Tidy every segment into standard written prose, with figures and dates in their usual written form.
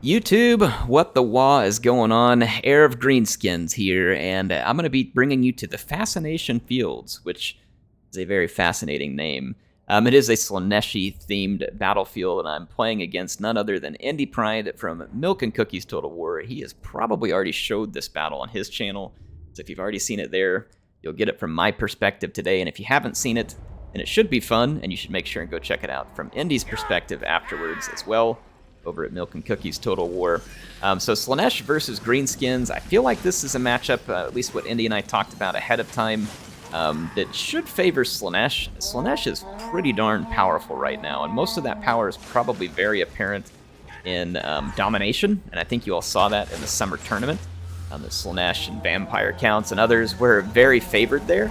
YouTube, what the wah is going on? Heir of Greenskins here, and I'm going to be bringing you to the Fascination Fields, which is a very fascinating name. It is a Slaaneshi-themed battlefield, and I'm playing against none other than Indie Pride from Milk and Cookies Total War. He has probably already showed this battle on his channel, so if you've already seen it there, you'll get it from my perspective today, and if you haven't seen it, then it should be fun, and you should make sure and go check it out from Indie's perspective afterwards as well, over at Milk and Cookies Total War. So Slaanesh versus Greenskins, I feel like this is a matchup, at least what Indy and I talked about ahead of time, that should favor Slaanesh. Slaanesh is pretty darn powerful right now, and most of that power is probably very apparent in Domination, and I think you all saw that in the summer tournament. The Slaanesh and Vampire counts and others were very favored there.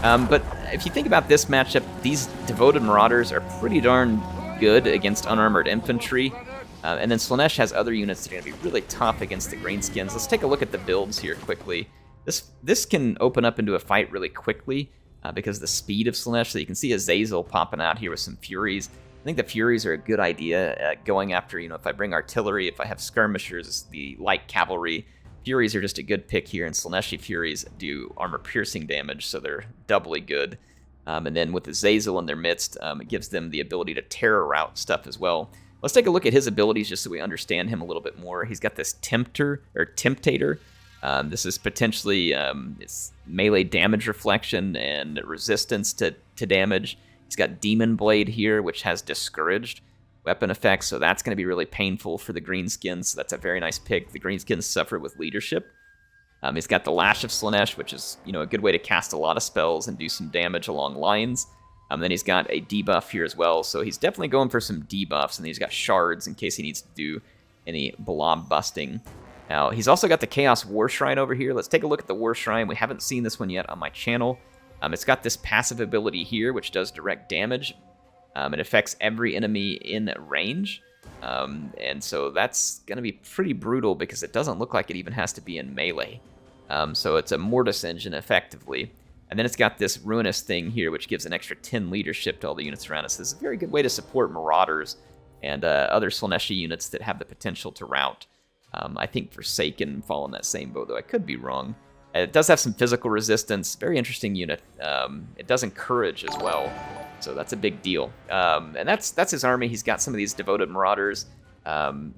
But if you think about this matchup, these Devoted Marauders are pretty darn good against unarmored infantry. And then Slaanesh has other units that are going to be really tough against the Greenskins. Let's take a look at the builds here quickly. This can open up into a fight really quickly because of the speed of Slaanesh. So you can see Azazel popping out here with some Furies. I think the Furies are a good idea going after, if I bring artillery, if I have skirmishers, the light cavalry. Furies are just a good pick here, and Slaaneshi Furies do armor-piercing damage, so they're doubly good. And then with Azazel in their midst, it gives them the ability to terror route stuff as well. Let's take a look at his abilities just so we understand him a little bit more. He's got this Temptator. This is potentially it's melee damage reflection and resistance to damage. He's got Demon Blade here, which has discouraged weapon effects, so that's going to be really painful for the Greenskins. So that's a very nice pick. The Greenskins suffer with leadership. He's got the Lash of Slaanesh, which is a good way to cast a lot of spells and do some damage along lines. Then he's got a debuff here as well, so he's definitely going for some debuffs, and then he's got shards in case he needs to do any blob busting. Now, he's also got the Chaos War Shrine over here. Let's take a look at the War Shrine. We haven't seen this one yet on my channel. It's got this passive ability here, which does direct damage. It affects every enemy in range, and so that's going to be pretty brutal because it doesn't look like it even has to be in melee. So it's a Mortis engine, effectively. And then it's got this Ruinous thing here, which gives an extra 10 leadership to all the units around us. This is a very good way to support Marauders and other Slaaneshi units that have the potential to rout. I think Forsaken fall in that same boat, though I could be wrong. It does have some physical resistance. Very interesting unit. It does encourage as well, so that's a big deal. And that's his army. He's got some of these Devoted Marauders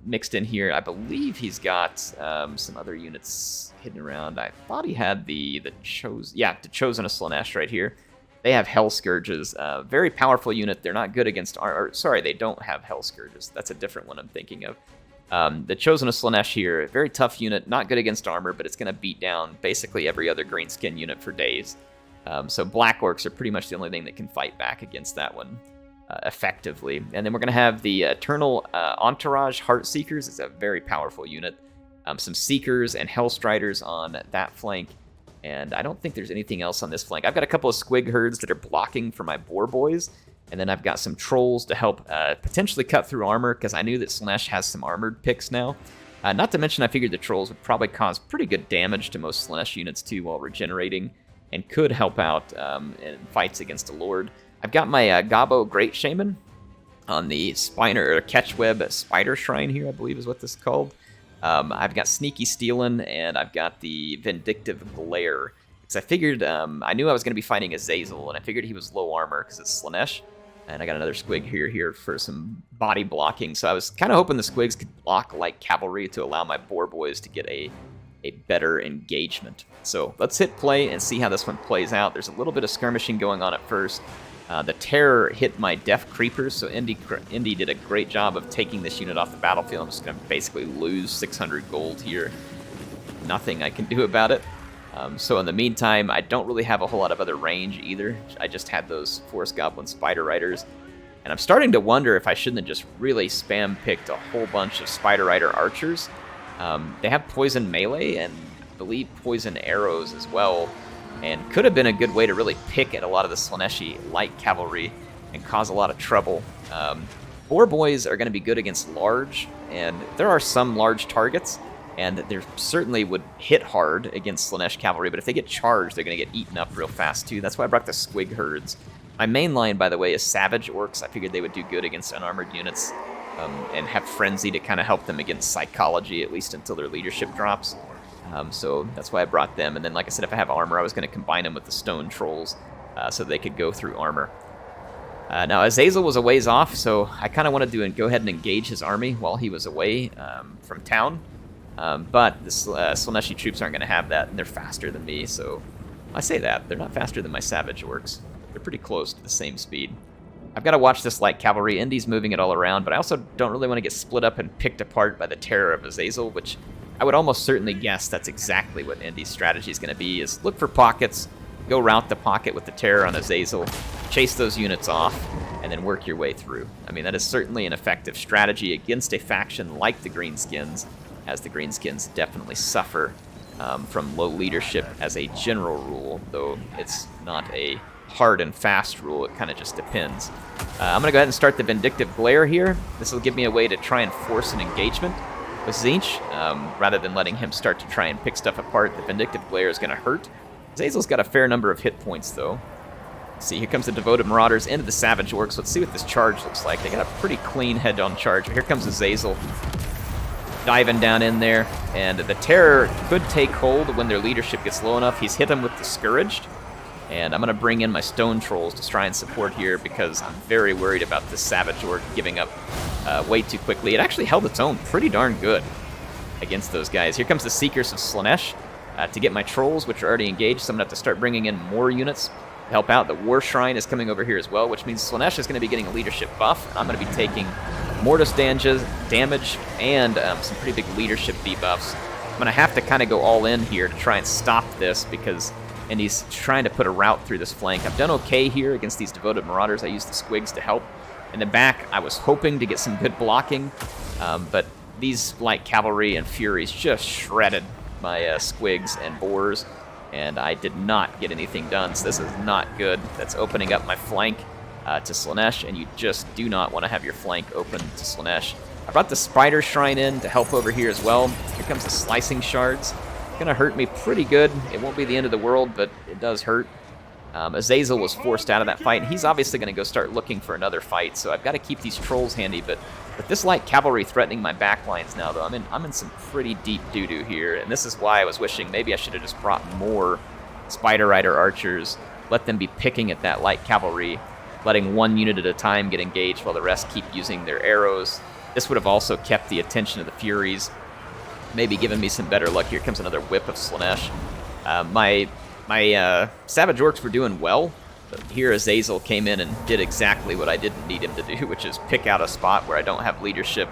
mixed in here. I believe he's got some other units hidden around. I thought he had the Chosen. Yeah, the Chosen of Slaanesh right here. They have Hell Scourges. Very powerful unit. They're not good against... sorry, they don't have Hell Scourges. That's a different one I'm thinking of. The Chosen of Slaanesh here, a very tough unit. Not good against armor, but it's going to beat down basically every other Greenskin unit for days. So Black Orcs are pretty much the only thing that can fight back against that one effectively. And then we're going to have the Eternal Entourage Heartseekers. It's a very powerful unit. Some Seekers and Hellstriders on that flank. And I don't think there's anything else on this flank. I've got a couple of Squig Herds that are blocking for my Boar Boys. And then I've got some Trolls to help potentially cut through armor, because I knew that Slaanesh has some armored picks now. Not to mention, I figured the Trolls would probably cause pretty good damage to most Slaanesh units too while regenerating, and could help out in fights against a Lord. I've got my Gobo Great Shaman on the Catchweb Spider Shrine here, I believe is what this is called. I've got Sneaky Stealin', and I've got the Vindictive Glare. Because I figured, I knew I was going to be fighting Azazel, and I figured he was low armor because it's Slaanesh. And I got another Squig here for some body blocking. So I was kind of hoping the Squigs could block like cavalry to allow my Boar Boys to get a better engagement. So let's hit play and see how this one plays out. There's a little bit of skirmishing going on at first. The Terror hit my Deaf Creepers, so Indy did a great job of taking this unit off the battlefield. I'm just going to basically lose 600 gold here. Nothing I can do about it. So in the meantime, I don't really have a whole lot of other range either. I just had those Forest Goblin Spider Riders. And I'm starting to wonder if I shouldn't have just really spam-picked a whole bunch of Spider Rider Archers. They have Poison Melee and I believe Poison Arrows as well. And could have been a good way to really pick at a lot of the Slaaneshi light cavalry and cause a lot of trouble. Boar Boys are going to be good against large, and there are some large targets, and they certainly would hit hard against Slaanesh cavalry, but if they get charged, they're going to get eaten up real fast too. That's why I brought the Squig Herds. My main line, by the way, is Savage Orcs. I figured they would do good against unarmored units. and have Frenzy to kind of help them against Psychology, at least until their leadership drops. So that's why I brought them. And then, like I said, if I have armor, I was going to combine them with the Stone Trolls so they could go through armor. Now, Azazel was a ways off, so I kind of wanted to go ahead and engage his army while he was away from town. But the Slaaneshi troops aren't going to have that, and they're faster than me, so I say that. They're not faster than my Savage Orcs. They're pretty close to the same speed. I've got to watch this light cavalry. Indy's moving it all around, but I also don't really want to get split up and picked apart by the terror of Azazel, which I would almost certainly guess that's exactly what Indy's strategy is going to be, is look for pockets, go route the pocket with the terror on Azazel, chase those units off, and then work your way through. I mean, that is certainly an effective strategy against a faction like the Greenskins, as the Greenskins definitely suffer from low leadership as a general rule, though it's not a hard and fast rule. It kind of just depends. I'm going to go ahead and start the Vindictive Glare here. This will give me a way to try and force an engagement with Tzeentch, rather than letting him start to try and pick stuff apart. The Vindictive Glare is going to hurt. Azazel's got a fair number of hit points, though. Let's see, here comes the Devoted Marauders into the Savage Orcs. Let's see what this charge looks like. They got a pretty clean head-on charge. Here comes Azazel diving down in there, and the Terror could take hold when their leadership gets low enough. He's hit them with Discouraged, and I'm going to bring in my Stone Trolls to try and support here because I'm very worried about this Savage Orc giving up way too quickly. It actually held its own pretty darn good against those guys. Here comes the Seekers of Slaanesh to get my Trolls, which are already engaged, so I'm going to have to start bringing in more units to help out. The War Shrine is coming over here as well, which means Slaanesh is going to be getting a leadership buff, and I'm going to be taking Mortis damage and some pretty big leadership debuffs. I'm going to have to kind of go all in here to try and stop this because Indy's trying to put a route through this flank. I've done okay here against these Devoted Marauders. I used the Squigs to help. In the back, I was hoping to get some good blocking, but these light cavalry and Furies just shredded my Squigs and Boars, and I did not get anything done, so this is not good. That's opening up my flank to Slaanesh, and you just do not want to have your flank open to Slaanesh. I brought the Spider Shrine in to help over here as well. Here comes the Slicing Shards. It's going to hurt me pretty good. It won't be the end of the world, but it does hurt. Azazel was forced out of that fight, and he's obviously going to go start looking for another fight, so I've got to keep these Trolls handy, but with this light cavalry threatening my backlines now, though, I'm in some pretty deep doo-doo here, and this is why I was wishing maybe I should have just brought more Spider Rider archers, let them be picking at that light cavalry, letting one unit at a time get engaged while the rest keep using their arrows. This would have also kept the attention of the Furies, maybe given me some better luck. Here comes another whip of Slaanesh. My Savage Orcs were doing well, but here Azazel came in and did exactly what I didn't need him to do, which is pick out a spot where I don't have leadership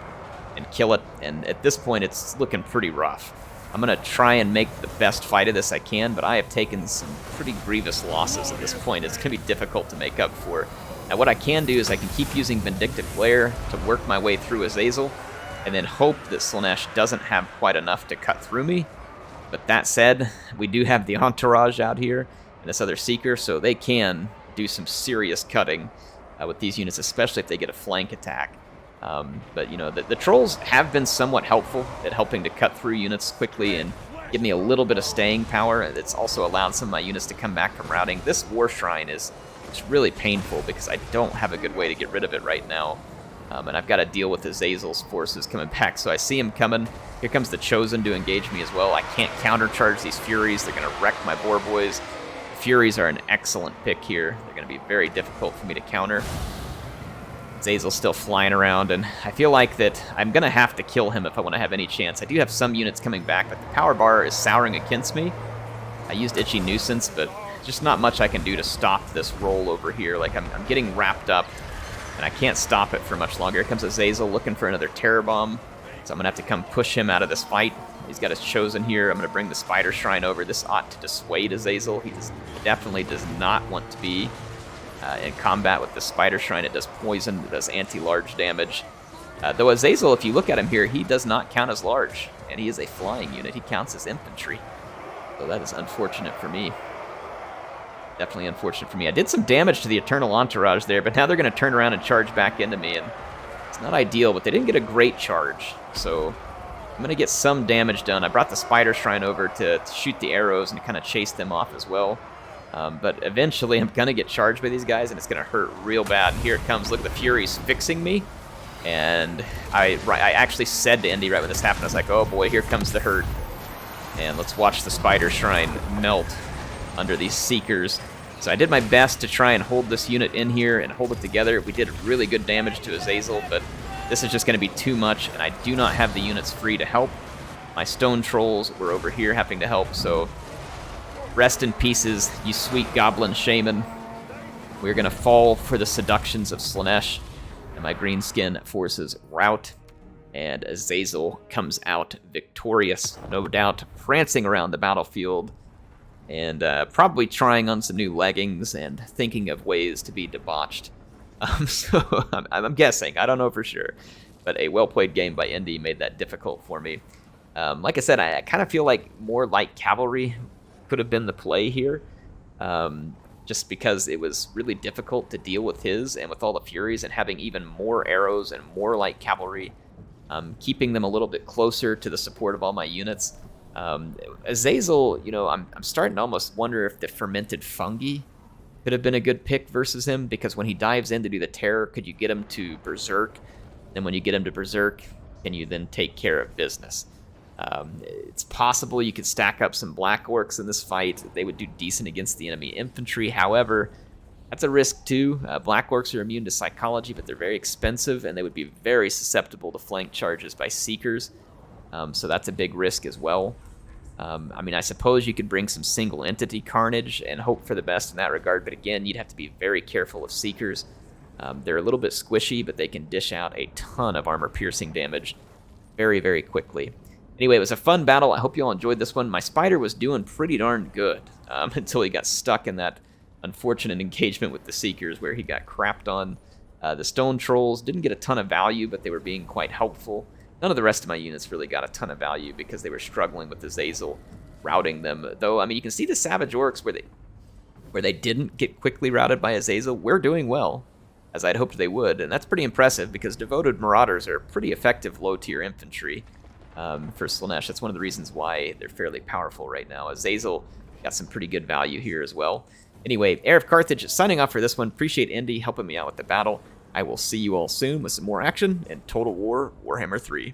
and kill it, and at this point it's looking pretty rough. I'm going to try and make the best fight of this I can, but I have taken some pretty grievous losses at this point. It's going to be difficult to make up for. Now what I can do is I can keep using Vindictive Glare to work my way through Azazel, and then hope that Slaanesh doesn't have quite enough to cut through me. But that said, we do have the Entourage out here and this other Seeker, so they can do some serious cutting with these units, especially if they get a flank attack. But, you know, the Trolls have been somewhat helpful at helping to cut through units quickly and give me a little bit of staying power. It's also allowed some of my units to come back from routing. This War Shrine is really painful because I don't have a good way to get rid of it right now. And I've got to deal with Azazel's forces coming back, so I see him coming. Here comes the Chosen to engage me as well. I can't countercharge these Furies. They're going to wreck my Boar Boys. The Furies are an excellent pick here. They're going to be very difficult for me to counter. Azazel's still flying around, and I feel like that I'm going to have to kill him if I want to have any chance. I do have some units coming back, but the power bar is souring against me. I used Itchy Nuisance, but just not much I can do to stop this roll over here. Like, I'm getting wrapped up, and I can't stop it for much longer. Here comes Azazel looking for another Terror Bomb, so I'm going to have to come push him out of this fight. He's got his Chosen here. I'm going to bring the Spider Shrine over. This ought to dissuade Azazel. He definitely does not want to be in combat with the Spider Shrine. It does poison, it does anti-large damage. Though Azazel, if you look at him here, he does not count as large, and he is a flying unit. He counts as infantry. So that is unfortunate for me. Definitely unfortunate for me. I did some damage to the Eternal Entourage there, but now they're going to turn around and charge back into me, and it's not ideal, but they didn't get a great charge, so I'm going to get some damage done. I brought the Spider Shrine over to shoot the arrows and kind of chase them off as well. But eventually I'm going to get charged by these guys, and it's going to hurt real bad. And here it comes. Look at the Furies fixing me. And I actually said to Indy right when this happened, I was like, oh boy, here comes the hurt. And let's watch the Spider Shrine melt under these Seekers. So I did my best to try and hold this unit in here and hold it together. We did really good damage to Azazel, but this is just going to be too much, and I do not have the units free to help. My stone trolls were over here having to help, so rest in pieces, you sweet goblin shaman. We're going to fall for the seductions of Slaanesh, and my greenskin forces rout, and Azazel comes out victorious, no doubt, prancing around the battlefield, and probably trying on some new leggings and thinking of ways to be debauched. So I'm guessing. I don't know for sure. But a well-played game by Indy made that difficult for me. Like I said, I kind of feel like more light cavalry could have been the play here. Just because it was really difficult to deal with his, and with all the Furies and having even more arrows and more light cavalry, keeping them a little bit closer to the support of all my units. Azazel, you know, I'm starting to almost wonder if the fermented fungi could have been a good pick versus him, because when he dives in to do the terror, could you get him to berserk? Then when you get him to berserk, can you then take care of business? It's possible you could stack up some black orcs in this fight. They would do decent against the enemy infantry. However, that's a risk too. Black orcs are immune to psychology, but they're very expensive, and they would be very susceptible to flank charges by Seekers. So that's a big risk as well. I mean, I suppose you could bring some single entity carnage and hope for the best in that regard, but again, you'd have to be very careful of Seekers. They're a little bit squishy, but they can dish out a ton of armor-piercing damage very, very quickly. Anyway, it was a fun battle. I hope you all enjoyed this one. My Spider was doing pretty darn good until he got stuck in that unfortunate engagement with the Seekers where he got crapped on. The Stone Trolls didn't get a ton of value, but they were being quite helpful. None of the rest of my units really got a ton of value because they were struggling with Azazel routing them. Though, I mean, you can see the Savage Orcs where they didn't get quickly routed by Azazel. We're doing well, as I'd hoped they would, and that's pretty impressive because Devoted Marauders are pretty effective low-tier infantry for Slaanesh. That's one of the reasons why they're fairly powerful right now. Azazel got some pretty good value here as well. Anyway, HeirofCarthage signing off for this one. Appreciate Indy helping me out with the battle. I will see you all soon with some more action in Total War Warhammer 3.